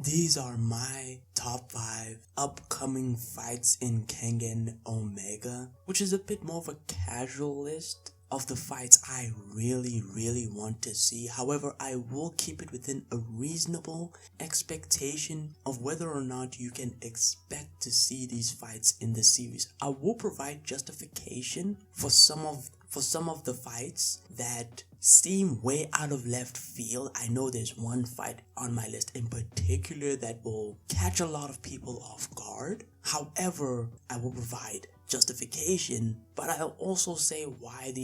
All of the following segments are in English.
these are my top 5 upcoming fights in Kengan Omega, which is a bit more of a casual list of the fights I really want to see. However, I will keep it within a reasonable expectation of whether or not you can expect to see these fights in the series. I will provide justification for some of the fights that seem way out of left field. I know there's one fight on my list in particular that will catch a lot of people off guard. However, I will provide justification, but I'll also say why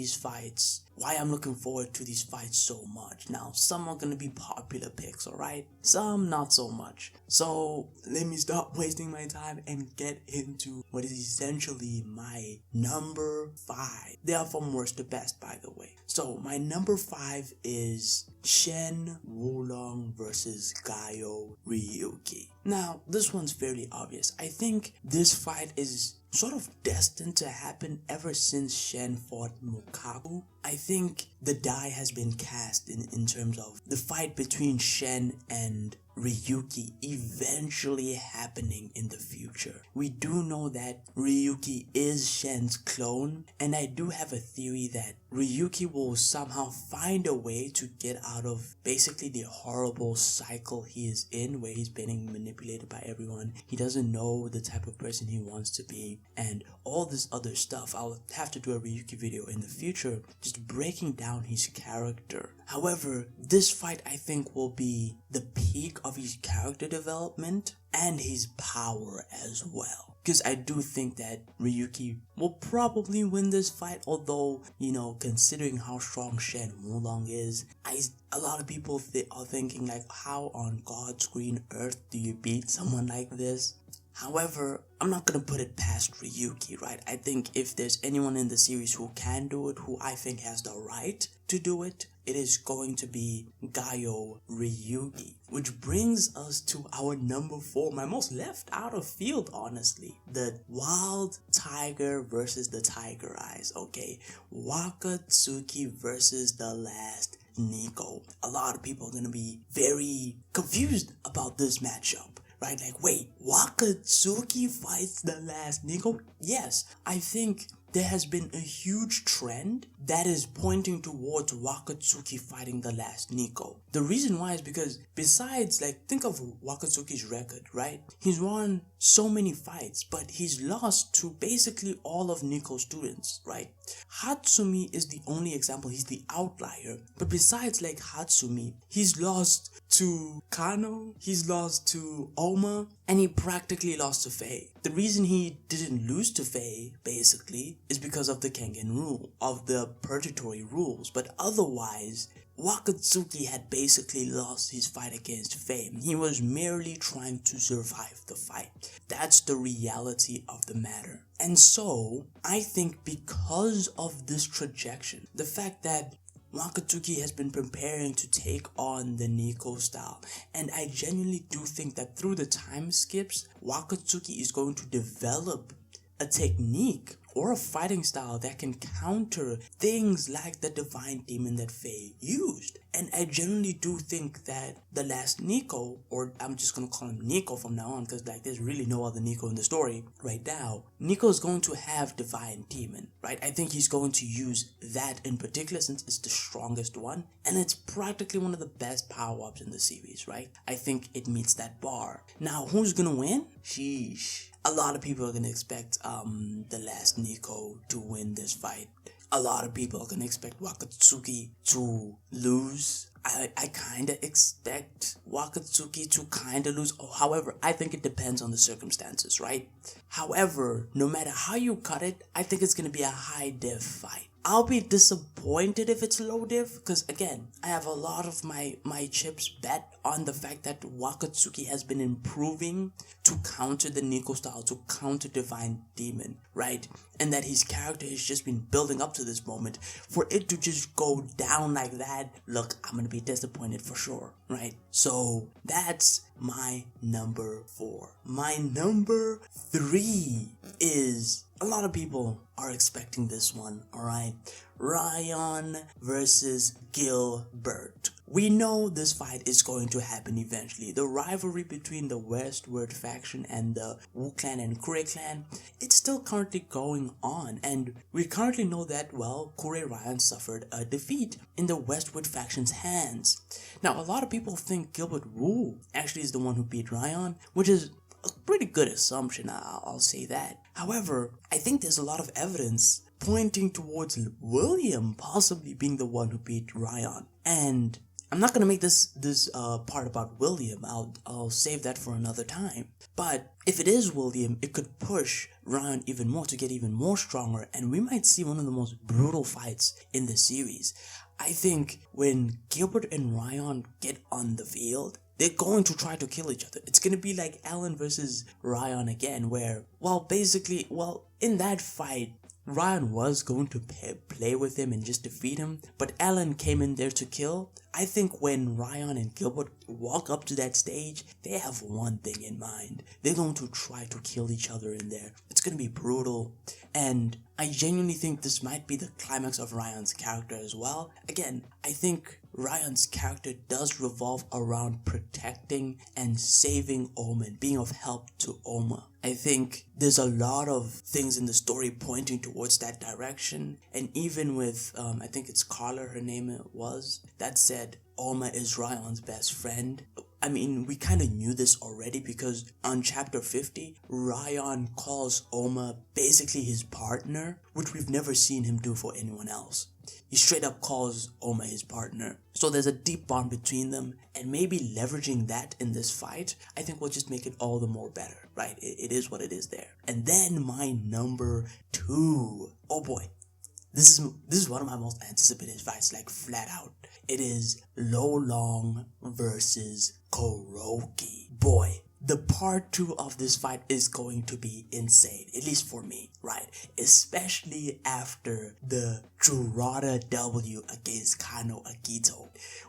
I'm looking forward to these fights so much. Now, some are gonna be popular picks, alright? Some not so much. So, let me stop wasting my time and get into what is essentially my number 5. They are from worst to best, by the way. So, my number 5 is Shen Wulong versus Gaio Ryuki. Now, this one's fairly obvious. I think this fight is sort of destined to happen ever since Shen fought Mukaku. I think the die has been cast in terms of the fight between Shen and Ryuki eventually happening in the future. We do know that Ryuki is Shen's clone, and I do have a theory that Ryuki will somehow find a way to get out of basically the horrible cycle he is in, where he's being manipulated by everyone. He doesn't know the type of person he wants to be, and all this other stuff. I'll have to do a Ryuki video in the future, just breaking down his character. However, this fight I think will be the peak of his character development and his power as well. Because I do think that Ryuki will probably win this fight, although, considering how strong Shen Wulong is, a lot of people are thinking like, how on God's green earth do you beat someone like this? However, I'm not gonna put it past Ryuki, right? I think if there's anyone in the series who can do it, who I think has the right to do it, it is going to be Gaio Ryuki. Which brings us to our number 4, my most left out of field, honestly. The Wild Tiger versus the Tiger Eyes, okay? Wakatsuki versus the Last Nico. A lot of people are gonna be very confused about this matchup. Right, like, wait, Wakatsuki fights the Last Nico? Yes, I think there has been a huge trend that is pointing towards Wakatsuki fighting the Last Nico. The reason why is because besides, think of Wakatsuki's record, right? He's won so many fights, but he's lost to basically all of Nico's students, right? Hatsumi is the only example, he's the outlier. But besides Hatsumi, he's lost to Kano, he's lost to Oma, and he practically lost to Faye. The reason he didn't lose to Faye, basically, is because of the Kengan rule, of the purgatory rules. But otherwise, Wakatsuki had basically lost his fight against Faye. He was merely trying to survive the fight. That's the reality of the matter. And so, I think because of this trajectory, the fact that Wakatsuki has been preparing to take on the Nico style, and I genuinely do think that through the time skips, Wakatsuki is going to develop a technique or a fighting style that can counter things like the divine demon that Faye used. And I generally do think that the Last Nico, or I'm just gonna call him Nico from now on, because there's really no other Nico in the story right now. Nico is going to have divine demon, right? I think he's going to use that in particular since it's the strongest one, and it's practically one of the best power-ups in the series, right? I think it meets that bar. Now, who's gonna win? Sheesh. A lot of people are gonna expect the Last Nico to win this fight. A lot of people are gonna expect Wakatsuki to lose. I kinda expect Wakatsuki to kinda lose. However, I think it depends on the circumstances, right? However, no matter how you cut it, I think it's gonna be a high diff fight. I'll be disappointed if it's low diff, because again, I have a lot of my chips bet on the fact that Wakatsuki has been improving to counter the Nico style, to counter Divine Demon, right? And that his character has just been building up to this moment. For it to just go down like that, look, I'm gonna be disappointed for sure, right? So that's my number 4. My number 3 is a lot of people are expecting this one, alright? Ryan versus Gilbert. We know this fight is going to happen eventually. The rivalry between the Westward faction and the Wu clan and Kure clan, it's still currently going on, and we currently know that, well, Kure Ryan suffered a defeat in the Westward faction's hands. Now, a lot of people think Gilbert Wu actually is the one who beat Ryan, which is a pretty good assumption, I'll say that. However, I think there's a lot of evidence pointing towards William possibly being the one who beat Ryan. And I'm not gonna make this part about William. I'll save that for another time. But if it is William, it could push Ryan even more to get even more stronger, and we might see one of the most brutal fights in the series. I think when Gilbert and Ryan get on the field, they're going to try to kill each other. It's going to be like Alan versus Ryan again, where, in that fight, Ryan was going to play with him and just defeat him, but Alan came in there to kill. I think when Ryan and Gilbert walk up to that stage, they have one thing in mind. They're going to try to kill each other in there. It's going to be brutal, and I genuinely think this might be the climax of Ryan's character as well. Again, I think Ryan's character does revolve around protecting and saving Oma and being of help to Oma. I think there's a lot of things in the story pointing towards that direction, and even with, I think it's Carla, her name was, that said Oma is Ryan's best friend. I mean, we kind of knew this already because on chapter 50, Ryan calls Oma basically his partner, which we've never seen him do for anyone else. He straight up calls Oma his partner. So there's a deep bond between them, and maybe leveraging that in this fight, I think will just make it all the more better, right? It is what it is there. And then my number 2. Oh boy. This is one of my most anticipated fights, like flat out. It is Lo Long versus Kuroki. Boy, the part 2 of this fight is going to be insane, at least for me, right? Especially after the Jurata W against Kano Akito.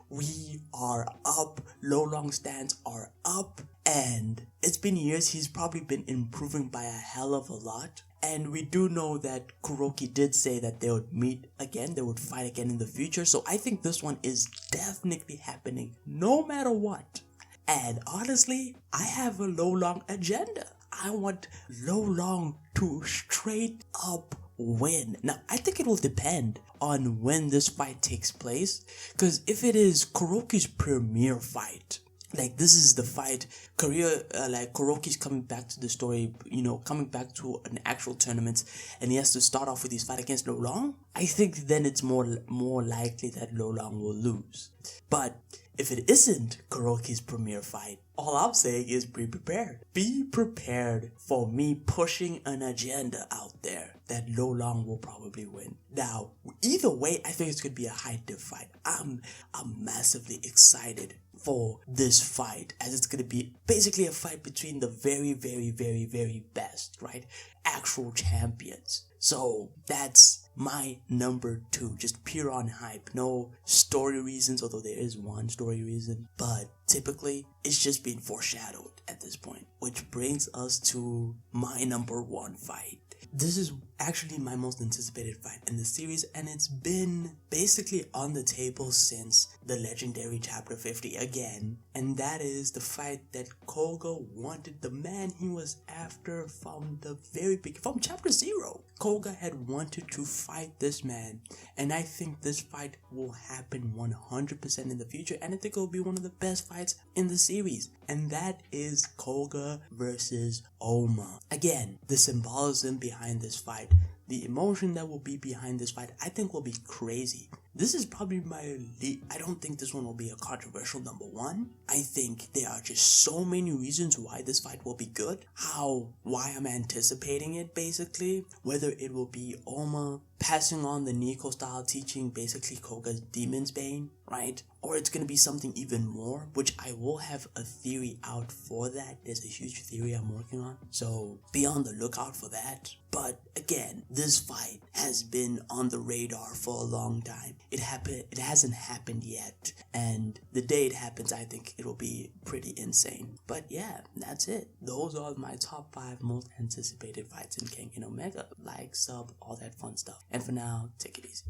We are up, Lo Long's stands are up, and it's been years. He's probably been improving by a hell of a lot. And we do know that Kuroki did say that they would meet again, they would fight again in the future. So I think this one is definitely happening no matter what. And honestly, I have a Lo Long agenda. I want Lo Long to straight up win. Now, I think it will depend on when this fight takes place. Because if it is Kuroki's premiere fight, like this is the fight, Kuroki's coming back to the story, coming back to an actual tournament, and he has to start off with his fight against Lo Long, I think then it's more likely that Lo Long will lose. But if it isn't Kuroki's premiere fight, all I'm saying is be prepared. Be prepared for me pushing an agenda out there that Lo Long will probably win. Now, either way, I think it's going to be a high-div fight. I'm massively excited for this fight, as it's going to be basically a fight between the very, very, very, very best, right? Actual champions. So that's my number 2, just pure on hype. No story reasons, although there is one story reason, but typically it's just been foreshadowed at this point, which brings us to my number 1 fight. This is actually my most anticipated fight in the series, and it's been basically on the table since the legendary chapter 50 again, and that is the fight that Koga wanted, the man he was after from the very beginning, from chapter 0. Koga had wanted to fight this man, and I think this fight will happen 100% in the future, and I think it will be one of the best fights in the series, and that is Koga versus Oma. Again, the symbolism behind this fight, the emotion that will be behind this fight, I think will be crazy. This is probably I don't think this one will be a controversial number 1. I think there are just so many reasons why this fight will be good. Why I'm anticipating it basically. Whether it will be Oma passing on the Nico style teaching, basically Koga's Demon's Bane, right? Or it's gonna be something even more, which I will have a theory out for that. There's a huge theory I'm working on, so be on the lookout for that. But again, this fight has been on the radar for a long time. It hasn't happened yet, and the day it happens, I think it'll be pretty insane. But yeah, that's it. Those are my top 5 most anticipated fights in Kengan Omega. Like, sub, all that fun stuff. And for now, take it easy.